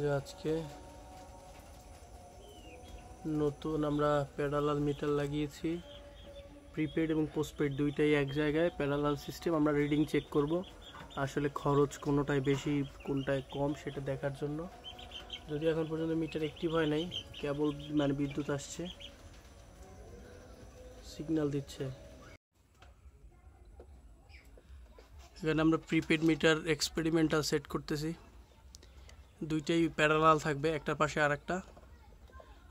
যে আজকে নতুন আমরা প্যারালাল মিটার লাগিয়েছি। প্রিপেড এবং পোস্টপেড দুইটাই এক জায়গায় প্যারালাল সিস্টেম। আমরা রিডিং চেক করব আসলে খরচ কোনোটায় বেশি কোনটায় কম সেটা দেখার জন্য। যদি এখন পর্যন্ত মিটার অ্যাক্টিভ হয় নাই, কেবল মানে বিদ্যুৎ আসছে, সিগন্যাল দিচ্ছে। এখানে আমরা প্রিপেড মিটার এক্সপেরিমেন্টাল সেট করতেছি। দুইটাই প্যারালাল থাকবে, একটার পাশে আর একটা।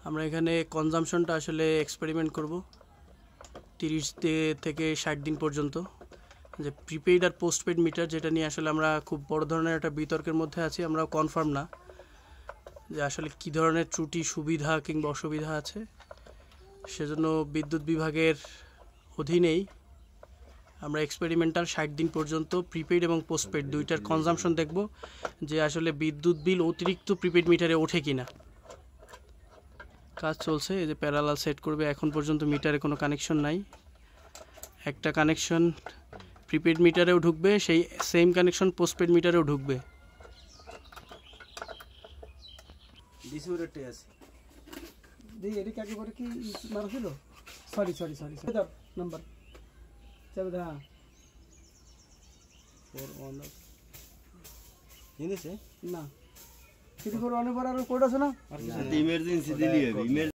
আমরা এখানে কনজামশনটা আসলে এক্সপেরিমেন্ট করব 30 থেকে 60 দিন পর্যন্ত। যে প্রিপেইড আর পোস্টপেড মিটার, যেটা নিয়ে আসলে আমরা খুব বড় ধরনের একটা বিতর্কের মধ্যে আছি। আমরা কনফার্ম না যে আসলে কী ধরনের ত্রুটি, সুবিধা কিংবা অসুবিধা আছে। সেজন্য বিদ্যুৎ বিভাগের অধীনেই আমরা এক্সপেরিমেন্টাল 60 দিন পর্যন্ত প্রিপেইড এবং পোস্টপেড দুইটার কনজামশন দেখব, যে আসলে বিদ্যুৎ বিল অতিরিক্ত প্রিপেইড মিটারে ওঠে কিনা। কাজ চলছে, এই যে প্যারালাল সেট করবে। এখন পর্যন্ত মিটারে কোনো কানেকশন নাই। একটা কানেকশন প্রিপেইড মিটারেও ঢুকবে, সেই সেম কানেকশন পোস্টপেড মিটারেও ঢুকবে। এটা কি একেবারে কি মারা ছিল? সরি নাম্বার 7 হ্যাঁ 4 না 3 4 1 আর কোড আছে না? ইমার্জেন্সি দিলি হবে।